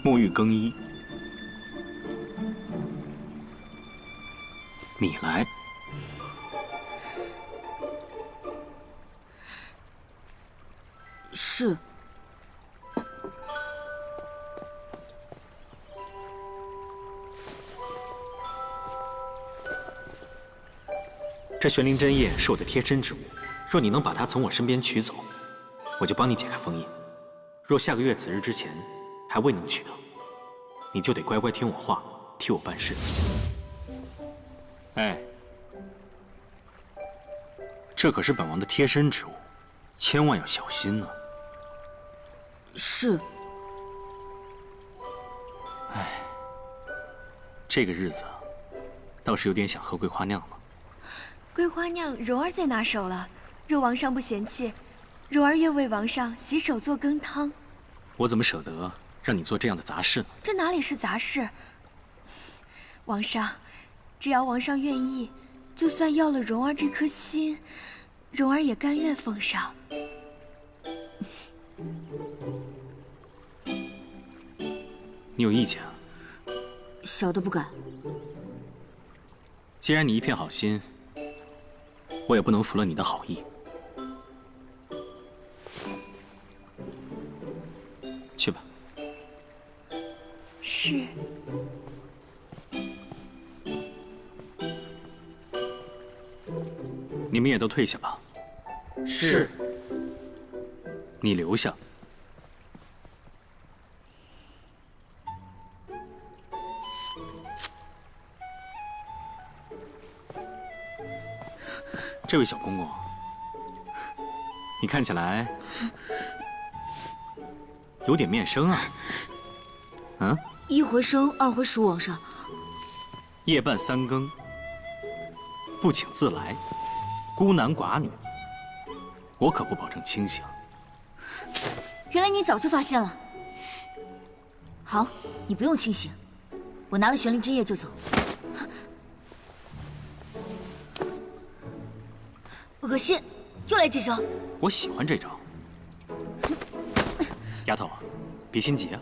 沐浴更衣。你来。是。这玄灵针叶是我的贴身之物，若你能把它从我身边取走，我就帮你解开封印。若下个月子日之前还未能取得，你就得乖乖听我话，替我办事。哎，这可是本王的贴身之物，千万要小心呢。是。哎，这个日子倒是有点想喝桂花酿了。桂花酿，蓉儿最拿手了。若王上不嫌弃，蓉儿愿为王上洗手做羹汤。我怎么舍得让你做这样的杂事呢？这哪里是杂事？王上，只要王上愿意，就算要了蓉儿这颗心，蓉儿也甘愿奉上。你有意见啊？小的不敢。既然你一片好心，我也不能负了你的好意。去吧。是。你们也都退下吧。是。你留下。这位小公公，你看起来有点面生啊。嗯？一回生，二回熟，王上。夜半三更，不请自来，孤男寡女，我可不保证清醒。原来你早就发现了。好，你不用清醒，我拿了玄灵之液就走。恶心，又来这招。我喜欢这招。丫头，别心急啊。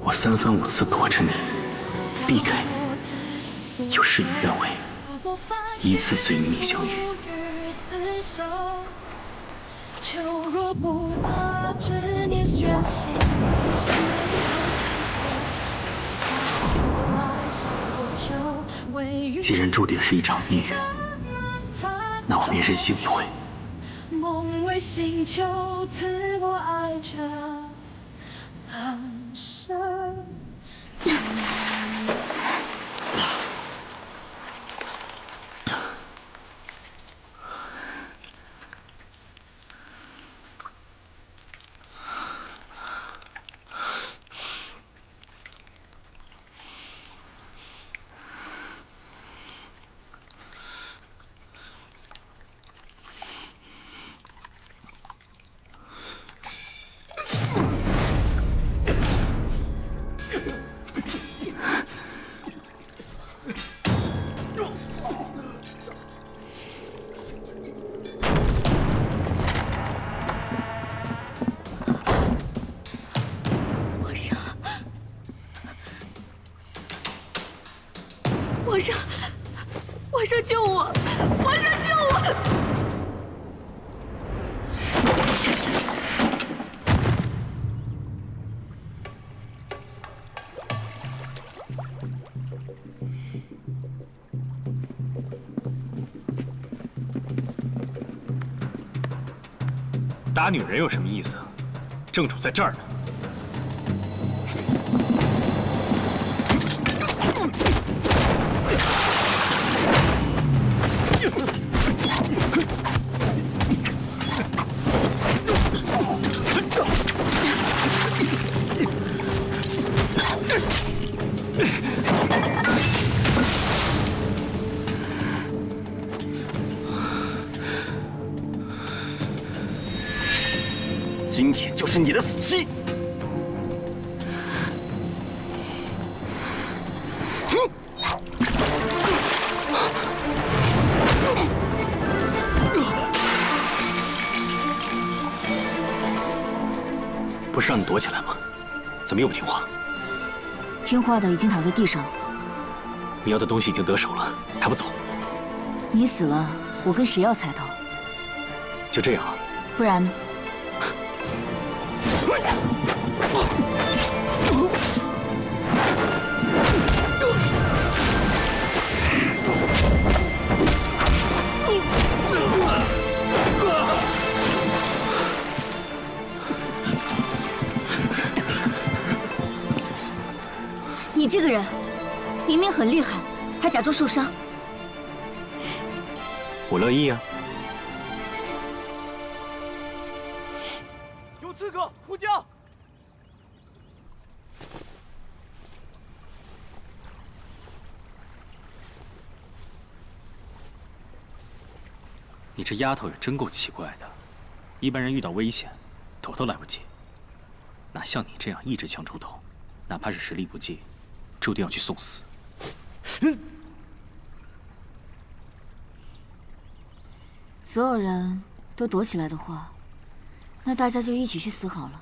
我三番五次躲着你，避开你，又事与愿违，一次次与你相遇。既然注定是一场孽缘，那我便任性一回。梦为星球赐我爱着半生。皇上，皇上救我！皇上救我！打女人有什么意思？正主在这儿呢。今天就是你的死期！不是让你躲起来吗？怎么又不听话？听话的已经躺在地上了。你要的东西已经得手了，还不走？你死了，我跟谁要菜头？就这样啊？不然呢？你这个人明明很厉害，还假装受伤。我乐意啊。有刺客呼叫！你这丫头也真够奇怪的，一般人遇到危险，躲都来不及，哪像你这样一支枪出头，哪怕是实力不济，注定要去送死。所有人都躲起来的话，那大家就一起去死好了。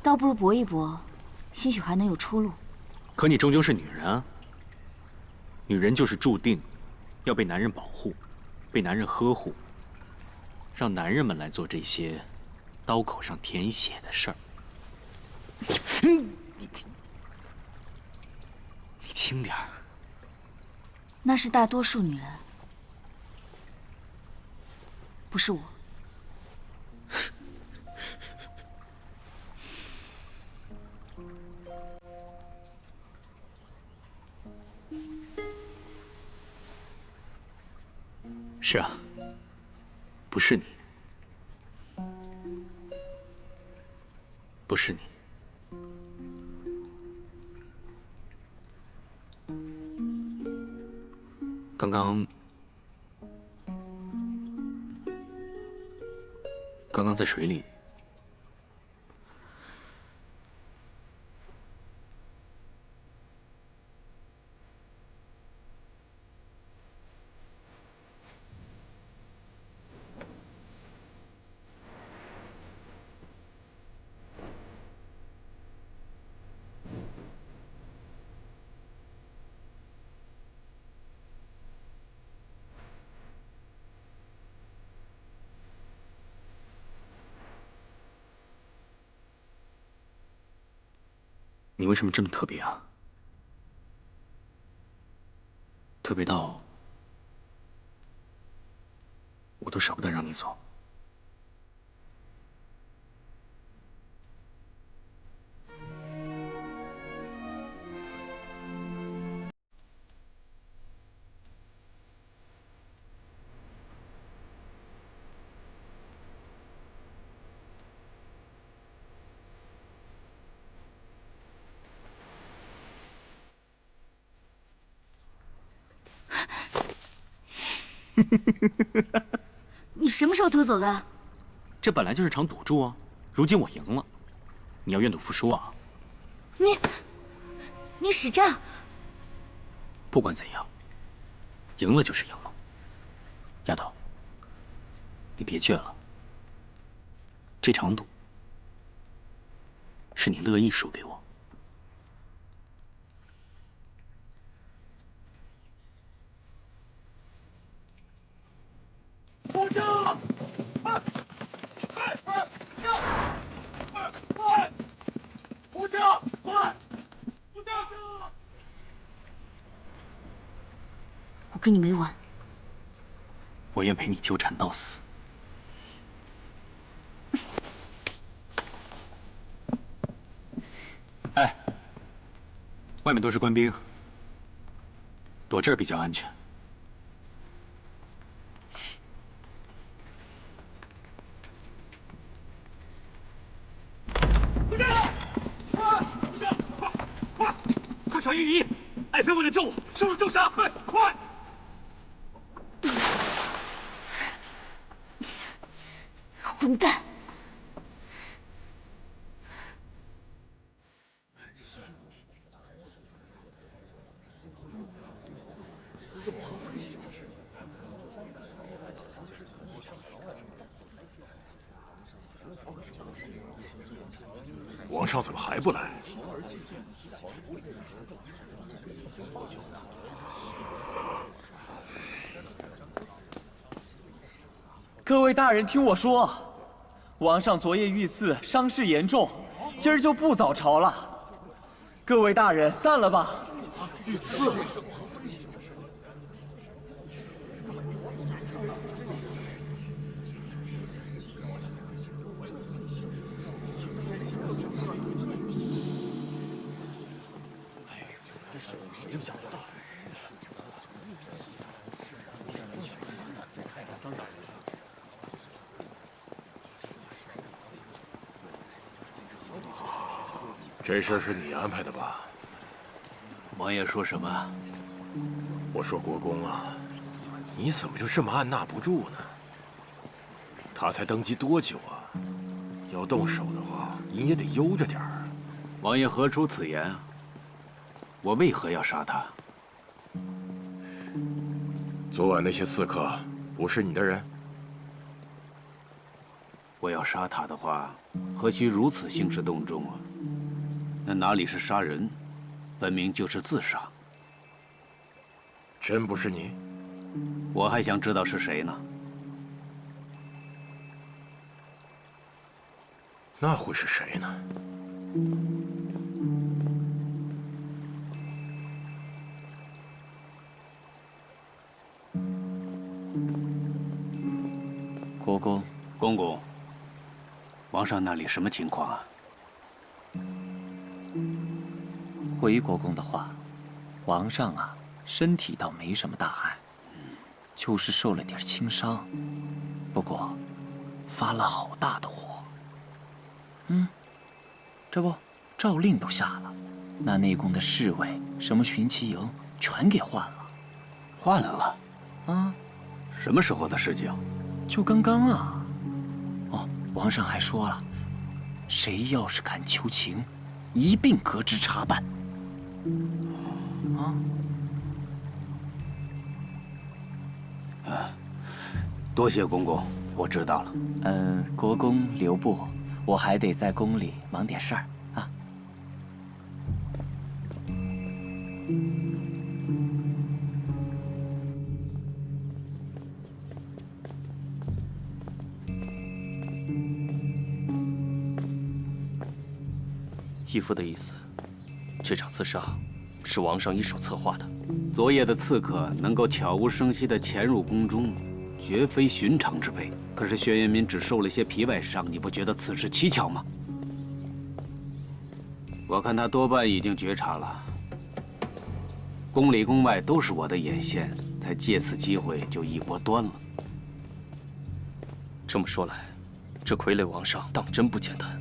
倒不如搏一搏，兴许还能有出路。可你终究是女人啊，女人就是注定要被男人保护，被男人呵护，让男人们来做这些刀口上舔血的事儿。你轻点儿。那是大多数女人，不是我。是啊，不是你，不是你。刚刚在水里，你为什么这么特别啊？特别到我都舍不得让你走。你什么时候偷走的？这本来就是场赌注啊，如今我赢了，你要愿赌服输啊。你使诈！不管怎样，赢了就是赢了。丫头，你别倔了，这场赌是你乐意输给我。驾！快！护驾！快！护驾！我跟你没完。我愿陪你纠缠到死。哎，外面都是官兵，躲这儿比较安全。快传御医！爱妃为了救我，受了重伤，快！混蛋！皇上怎么还不来？各位大人，听我说，王上昨夜遇刺，伤势严重，今儿就不早朝了。各位大人，散了吧。遇刺了。这事儿是你安排的吧？王爷说什么？我说国公啊，你怎么就这么按捺不住呢？他才登基多久啊？要动手的话，你也得悠着点儿。王爷何出此言啊？我为何要杀他？昨晚那些刺客不是你的人？我要杀他的话，何须如此兴师动众啊？那哪里是杀人，分明就是自杀。真不是你？我还想知道是谁呢。那会是谁呢？国公，公公，皇上那里什么情况啊？回国公的话，皇上啊，身体倒没什么大碍，就是受了点轻伤，不过发了好大的火。这不，诏令都下了，那内宫的侍卫、什么巡骑营全给换了。换了？啊？什么时候的事情？就刚刚啊。哦，皇上还说了，谁要是敢求情，一并革职查办。多谢公公，我知道了。国公留步，我还得在宫里忙点事儿啊。义父的意思，这场刺杀是王上一手策划的。昨夜的刺客能够悄无声息地潜入宫中，绝非寻常之辈。可是轩辕明只受了些皮外伤，你不觉得此事蹊跷吗？我看他多半已经觉察了，宫里宫外都是我的眼线，才借此机会就一锅端了。这么说来，这傀儡王上当真不简单。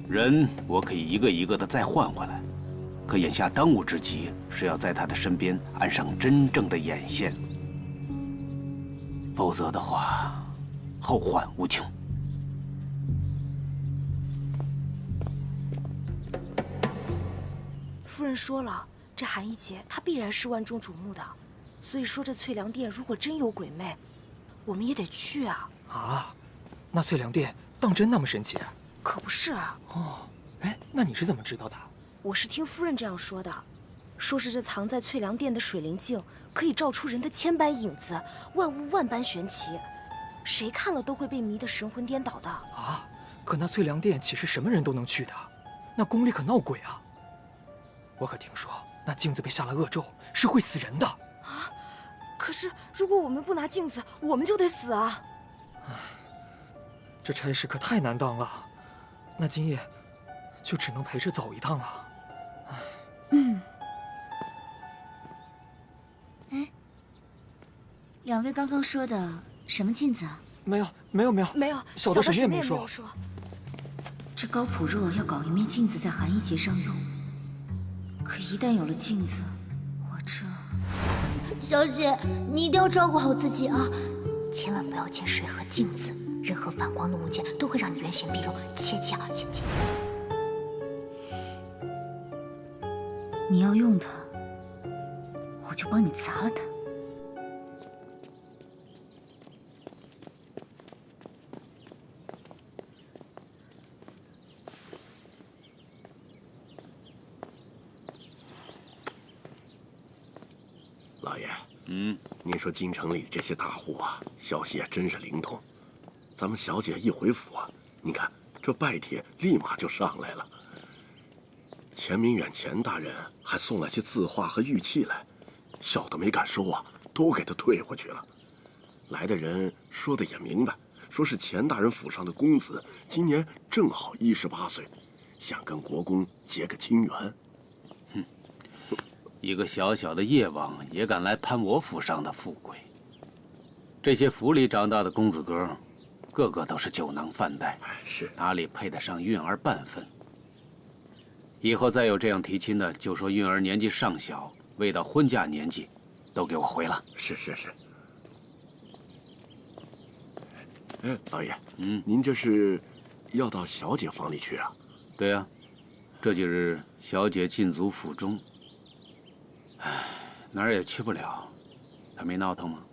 人我可以一个一个的再换回来，可眼下当务之急是要在他的身边安上真正的眼线，否则的话，后患无穷。夫人说了，这韩一杰他必然是万众瞩目的，所以说这翠凉殿如果真有鬼魅，我们也得去啊！啊，那翠凉殿当真那么神奇？可不是啊！哦，哎，那你是怎么知道的？我是听夫人这样说的，说是这藏在翠凉殿的水灵镜可以照出人的千般影子，万物万般玄奇，谁看了都会被迷得神魂颠倒的。啊，可那翠凉殿岂是什么人都能去的？那宫里可闹鬼啊！我可听说那镜子被下了恶咒，是会死人的。啊！可是如果我们不拿镜子，我们就得死啊！唉，这差事可太难当了。那今夜就只能陪着走一趟了。哎，两位刚刚说的什么镜子啊？没有，小的什么也没说。这高普若要搞一面镜子在寒衣节上用，可一旦有了镜子，我这……小姐，你一定要照顾好自己啊！千万不要见水和镜子，任何反光的物件都会让你原形毕露，切记啊，切记！你要用它，我就帮你砸了它。老爷，您说京城里这些大户啊，消息也真是灵通。咱们小姐一回府啊，你看这拜帖立马就上来了。钱明远钱大人还送来些字画和玉器来，小的没敢收啊，都给他退回去了。来的人说的也明白，说是钱大人府上的公子今年正好18岁，想跟国公结个亲缘。一个小小的夜王也敢来攀我府上的富贵。这些府里长大的公子哥，个个都是酒囊饭袋，是哪里配得上韵儿半分？以后再有这样提亲的，就说韵儿年纪尚小，未到婚嫁年纪，都给我回了。是。哎，老爷，您这是要到小姐房里去啊？对呀，这几日小姐禁足府中。哪儿也去不了，她没闹腾吗？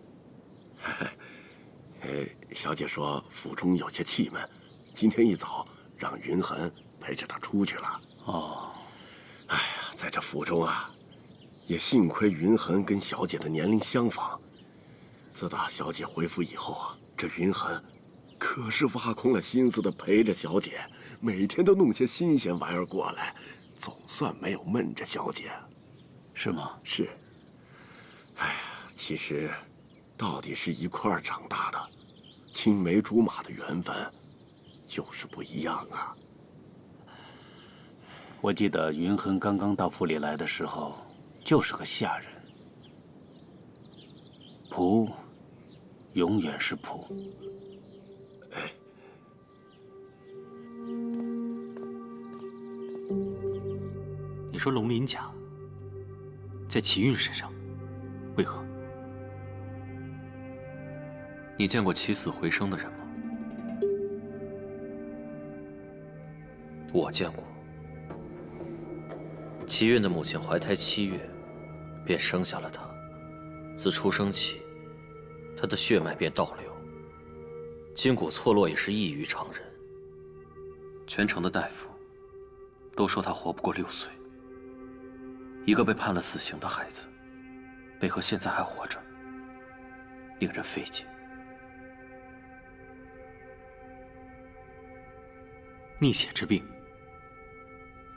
小姐说府中有些气闷，今天一早让云痕陪着她出去了。哦，哎呀，在这府中啊，也幸亏云痕跟小姐的年龄相仿。自打小姐回府以后啊，这云痕可是挖空了心思的陪着小姐，每天都弄些新鲜玩意儿过来，总算没有闷着小姐。是吗？是。哎呀，其实，到底是一块儿长大的，青梅竹马的缘分，就是不一样啊。我记得云痕刚刚到府里来的时候，就是个下人。仆，永远是仆。你说龙鳞甲在齐韵身上，为何？你见过起死回生的人吗？我见过。齐韵的母亲怀胎7月，便生下了他。自出生起，他的血脉便倒流，筋骨错落也是异于常人。全城的大夫都说他活不过6岁。一个被判了死刑的孩子，为何现在还活着，令人费解。逆血之病，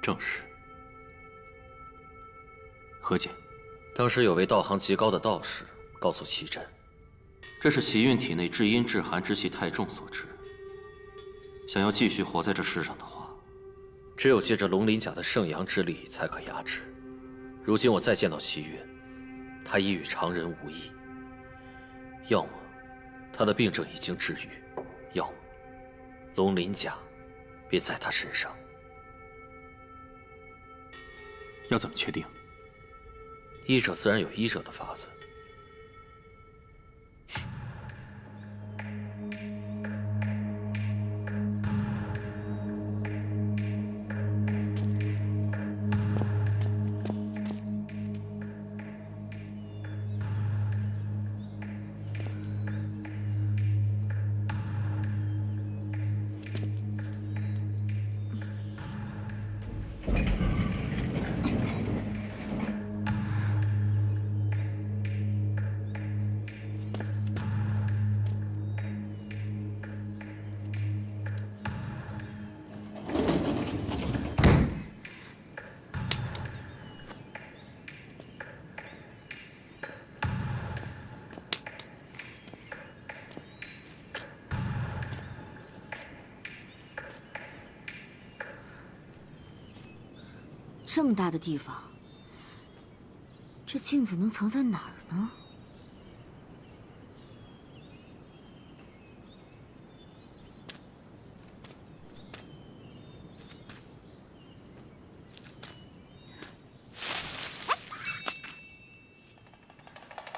正是。何解？当时有位道行极高的道士告诉齐真，这是齐韵体内至阴至寒之气太重所致。想要继续活在这世上的话，只有借着龙鳞甲的圣阳之力才可压制。如今我再见到齐韵，她已与常人无异。要么她的病症已经治愈，要么龙鳞甲便在她身上。要怎么确定？医者自然有医者的法子。这么大的地方，这镜子能藏在哪儿呢？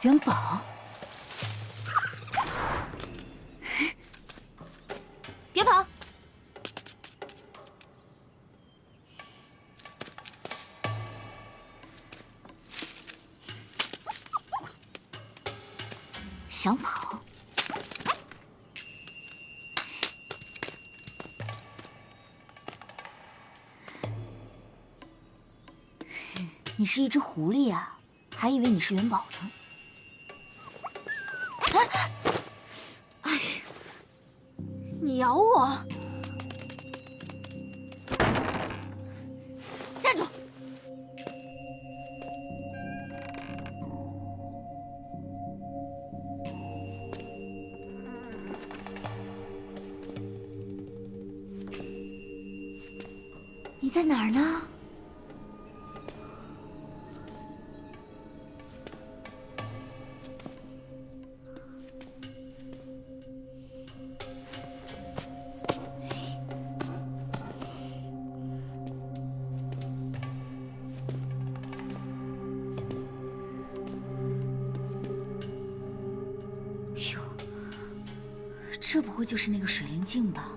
元宝，别跑！想跑？你是一只狐狸呀，还以为你是元宝呢。哎呀！你咬我！站住！你在哪儿呢？哟，这不会就是那个水灵镜吧？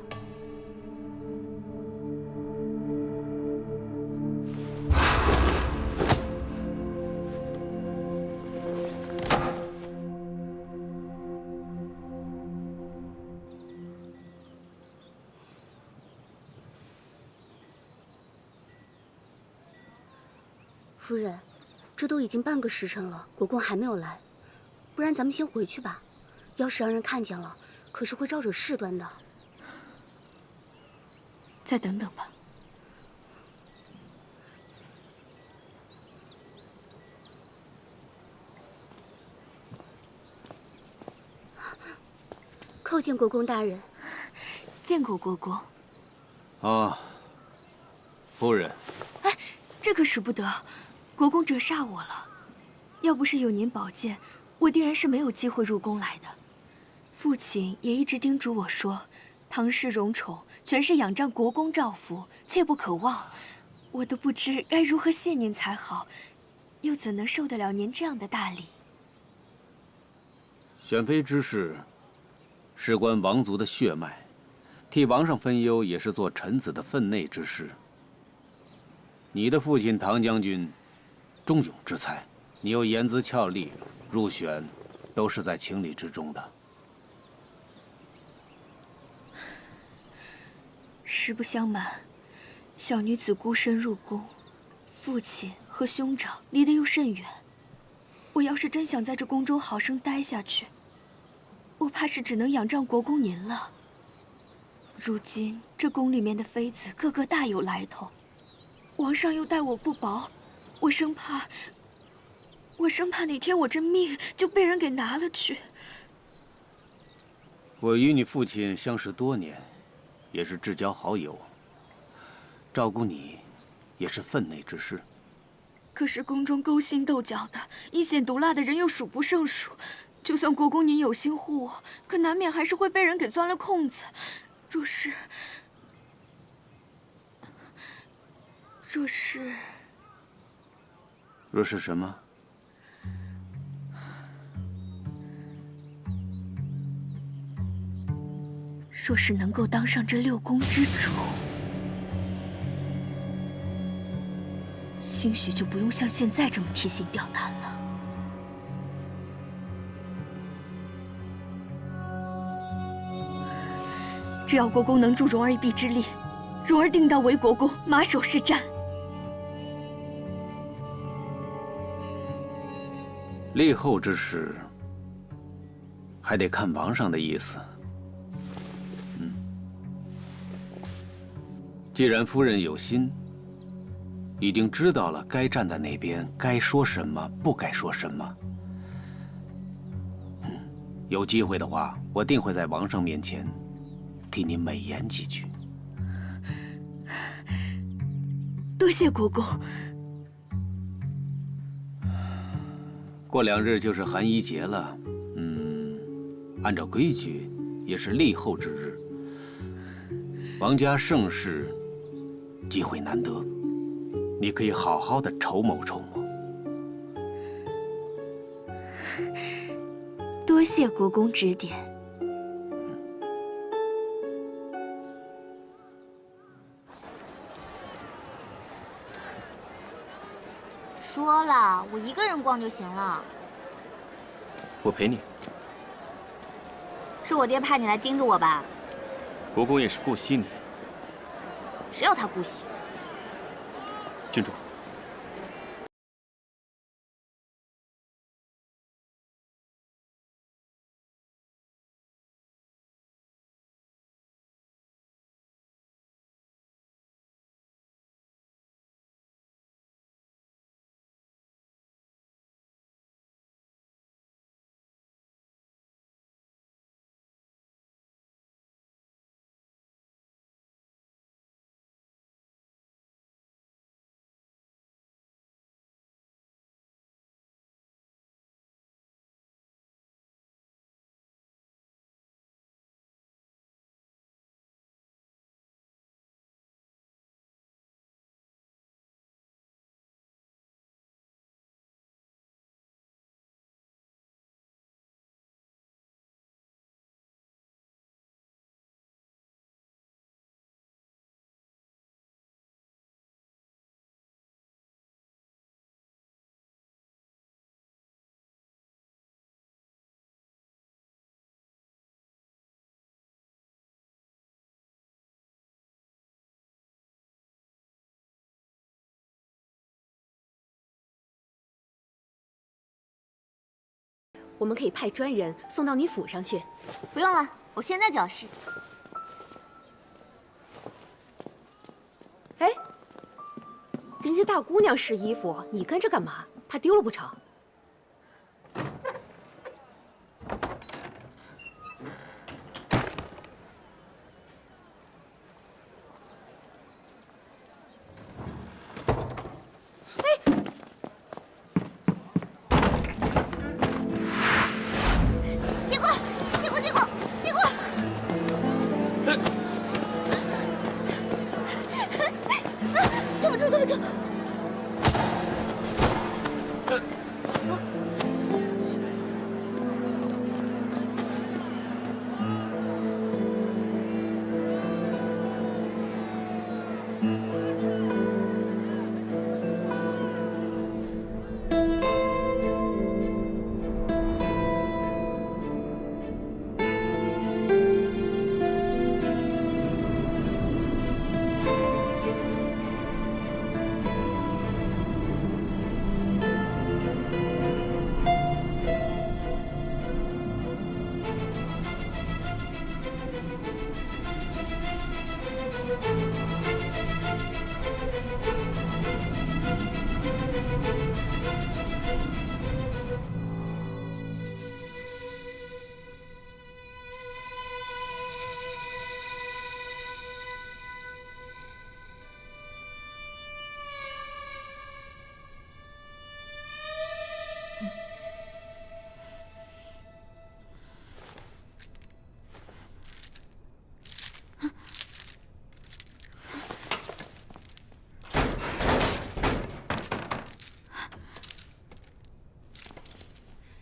夫人，这都已经半个时辰了，国公还没有来，不然咱们先回去吧。要是让人看见了，可是会招惹事端的。再等等吧。叩见国公大人。见过国公。啊，夫人。哎，这可使不得，国公折煞我了。要不是有您保荐，我定然是没有机会入宫来的。父亲也一直叮嘱我说，唐氏荣宠全是仰仗国公照拂，切不可忘。我都不知该如何谢您才好，又怎能受得了您这样的大礼？选妃之事，事关王族的血脉，替王上分忧也是做臣子的分内之事。你的父亲唐将军，忠勇之才，你又言姿俏丽，入选都是在情理之中的。实不相瞒，小女子孤身入宫，父亲和兄长离得又甚远。我要是真想在这宫中好生待下去，我怕是只能仰仗国公您了。如今这宫里面的妃子个个大有来头，王上又待我不薄，我生怕哪天我这命就被人给拿了去。我与你父亲相识多年，也是至交好友，照顾你也是分内之事。可是宫中勾心斗角的、阴险毒辣的人又数不胜数。就算国公您有心护我，可难免还是会被人给钻了空子。若是什么？若是能够当上这6宫之主，兴许就不用像现在这么提心吊胆了。只要国公能助蓉儿一臂之力，蓉儿定当为国公马首是瞻。立后之事，还得看王上的意思。既然夫人有心，已经知道了该站在哪边，该说什么，不该说什么。有机会的话，我定会在王上面前替你美言几句。多谢国公，过2日就是寒衣节了，按照规矩也是立后之日。王家盛世，机会难得，你可以好好的筹谋筹谋。多谢国公指点。说了，我一个人逛就行了。我陪你。是我爹派你来盯着我吧？国公也是顾惜你。谁要他顾惜？郡主。我们可以派专人送到你府上去。不用了，我现在就要试。哎，人家大姑娘试衣服，你跟着干嘛？怕丢了不成？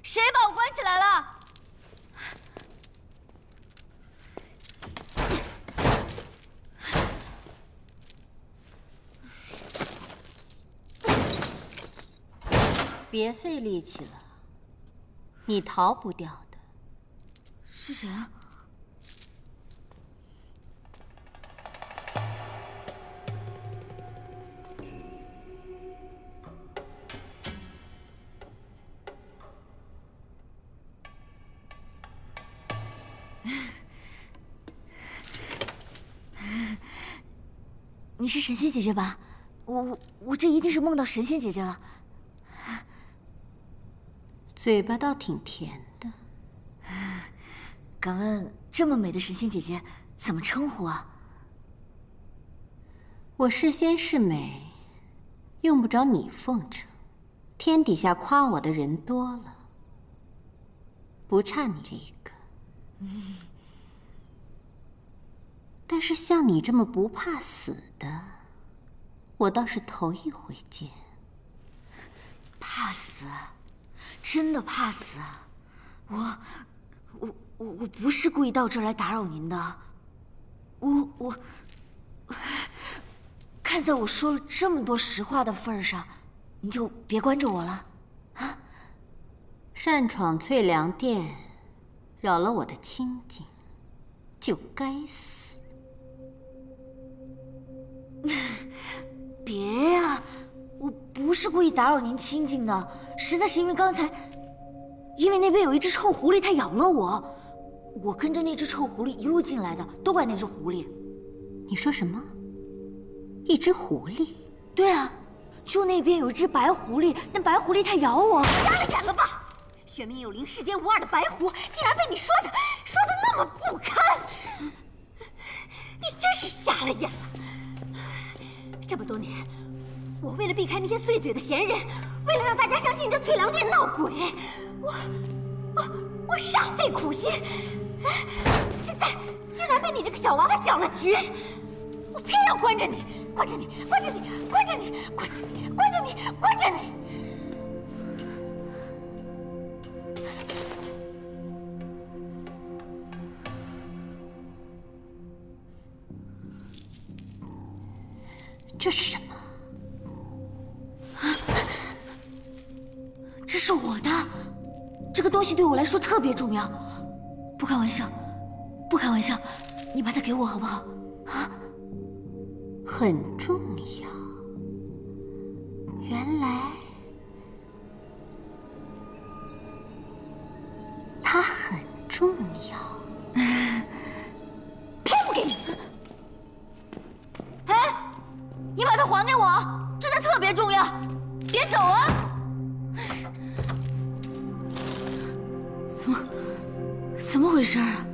谁把我关起来了？别费力气了，你逃不掉的。是谁啊？你是神仙姐姐吧？我这一定是梦到神仙姐姐了。嘴巴倒挺甜的。敢问这么美的神仙姐姐怎么称呼啊？我是仙是美，用不着你奉承。天底下夸我的人多了，不差你这一个。但是像你这么不怕死的，我倒是头一回见。怕死？真的怕死？我不是故意到这儿来打扰您的。我看在我说了这么多实话的份上，您就别关着我了，啊？擅闯翠凉殿，扰了我的清静，就该死。别呀，我不是故意打扰您清静的，实在是因为刚才，因为那边有一只臭狐狸，它咬了我。我跟着那只臭狐狸一路进来的，都怪那只狐狸。你说什么？一只狐狸？对啊，就那边有一只白狐狸，那白狐狸它咬我。瞎了眼了吧！玄冥有灵，世间无二的白狐，竟然被你说的那么不堪！你真是瞎了眼了！这么多年，我为了避开那些碎嘴的闲人，为了让大家相信这翠凉殿闹鬼，我煞费苦心，现在竟然被你这个小娃娃搅了局！我偏要关着你，关着你，关着你，关着你，关着你，关着你，关着你！这是什么？这是我的，这个东西对我来说特别重要。不开玩笑，不开玩笑，你把它给我好不好？啊？很重要。原来它很重要。偏不给你！哎，你把它还给我，这才特别重要。别走啊！怎么回事啊？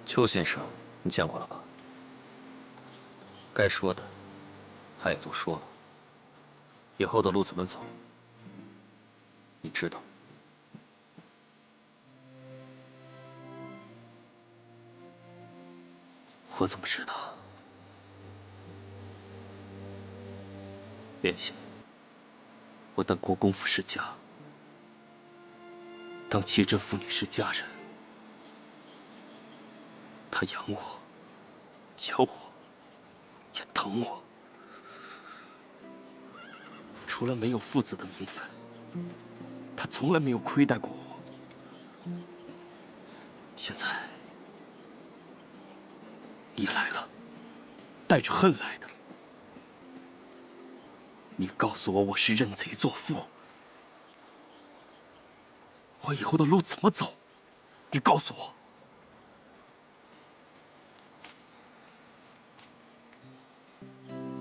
邱先生，你见过了吧？该说的，他也都说了。以后的路怎么走，你知道。我怎么知道？莲心，我当国公府世家，当齐镇妇女是家人，他养我，教我，也疼我。除了没有父子的名分，他从来没有亏待过我。现在你来了，带着恨来的。你告诉我我是认贼作父，我以后的路怎么走？你告诉我。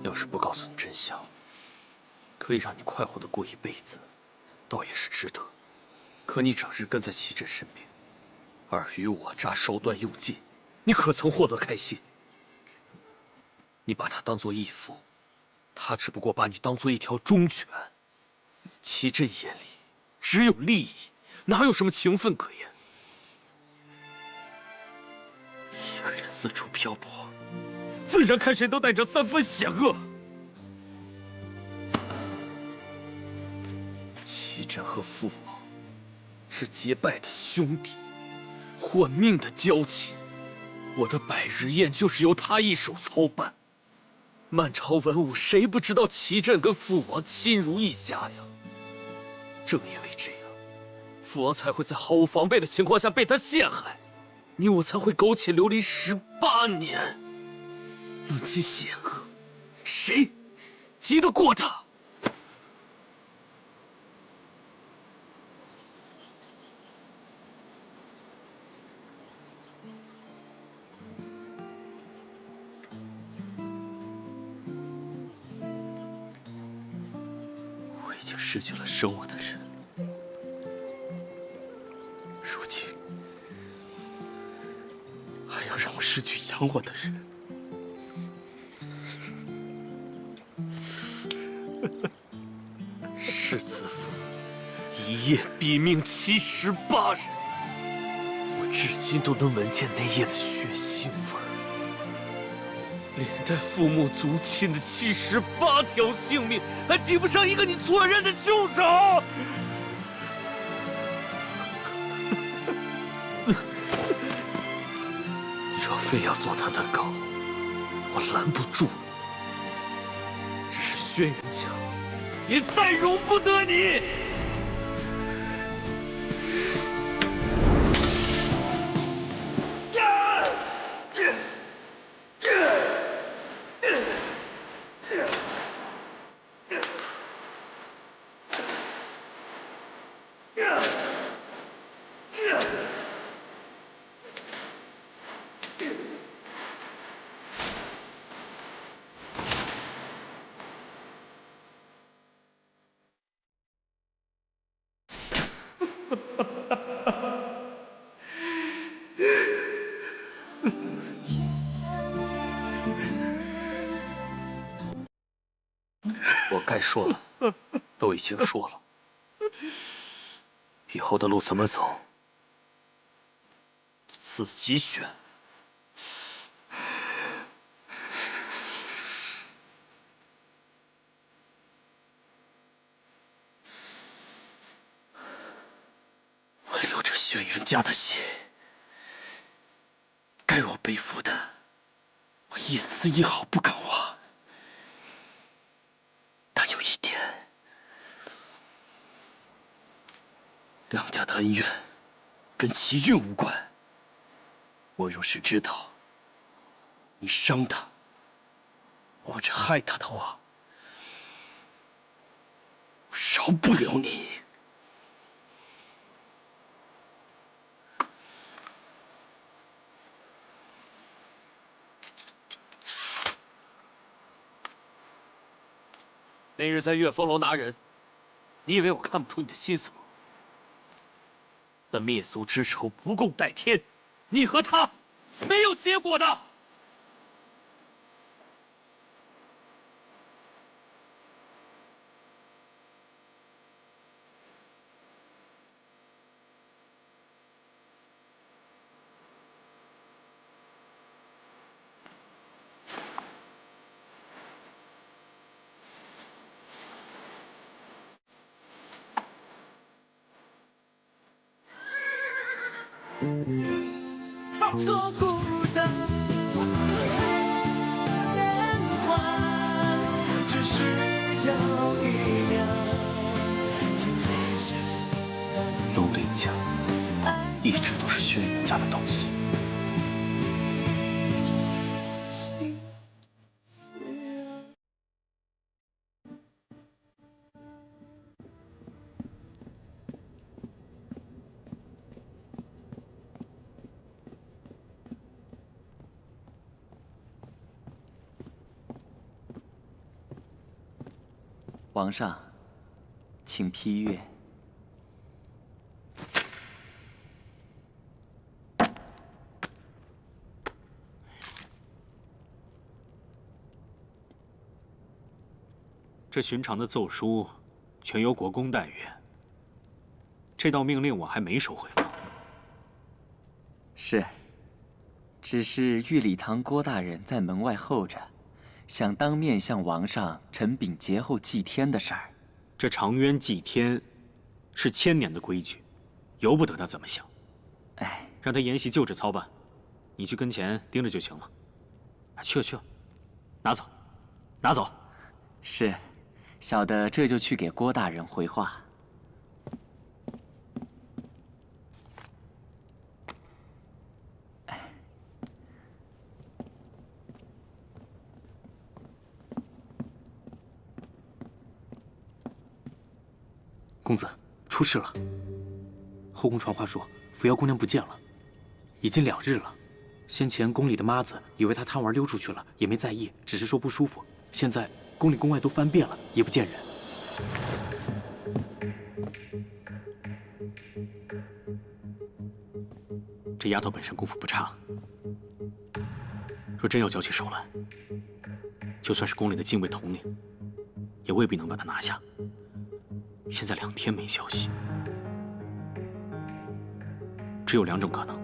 要是不告诉你真相，可以让你快活的过一辈子，倒也是值得。可你整日跟在齐镇身边，尔虞我诈，手段又尽，你可曾获得开心？你把他当作义父，他只不过把你当作一条忠犬。齐镇眼里只有利益，哪有什么情分可言？一个人四处漂泊，自然看谁都带着三分险恶。齐镇和父王是结拜的兄弟，换命的交情。我的百日宴就是由他一手操办。满朝文武谁不知道齐镇跟父王亲如一家呀？正因为这样，父王才会在毫无防备的情况下被他陷害，你我才会苟且流离18年。论其险恶，谁敌得过他？经失去了生我的人，如今还要让我失去养我的人。世子府一夜毙命78人，我至今都能闻见那夜的血腥味儿。连带父母族亲的78条性命，还抵不上一个你错认的凶手。若非要做他的狗，我拦不住。只是轩辕家也再容不得你。我该说了，都已经说了。以后的路怎么走，自己选。我流着轩辕家的血，该我背负的，我一丝一毫不敢忘。但有一点，梁家的恩怨跟齐韵无关。我若是知道你伤他或者害他的话，我饶不了你。那日在月风楼拿人，你以为我看不出你的心思吗？那灭族之仇不共戴天，你和他没有结果的。多孤单，只需要一秒。东林家一直都是轩辕家的东西。皇上，请批阅。这寻常的奏书，全由国公代阅。这道命令我还没收回呢。是，只是御礼堂郭大人在门外候着。想当面向王上陈禀节后祭天的事儿，这长渊祭天是1000年的规矩，由不得他怎么想。哎，让他沿袭旧制操办，你去跟前盯着就行了。去了去了，拿走，拿走。是，小的这就去给郭大人回话。公子，出事了！后宫传话说，扶摇姑娘不见了，已经2日了。先前宫里的妈子以为她贪玩溜出去了，也没在意，只是说不舒服。现在宫里宫外都翻遍了，也不见人。这丫头本身功夫不差，若真要交起手来，就算是宫里的禁卫统领，也未必能把她拿下。现在2天没消息，只有2种可能：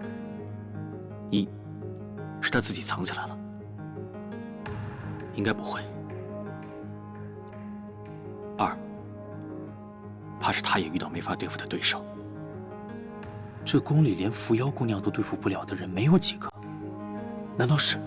一是她自己藏起来了，应该不会；二，怕是她也遇到没法对付的对手。这宫里连扶摇姑娘都对付不了的人没有几个，难道是？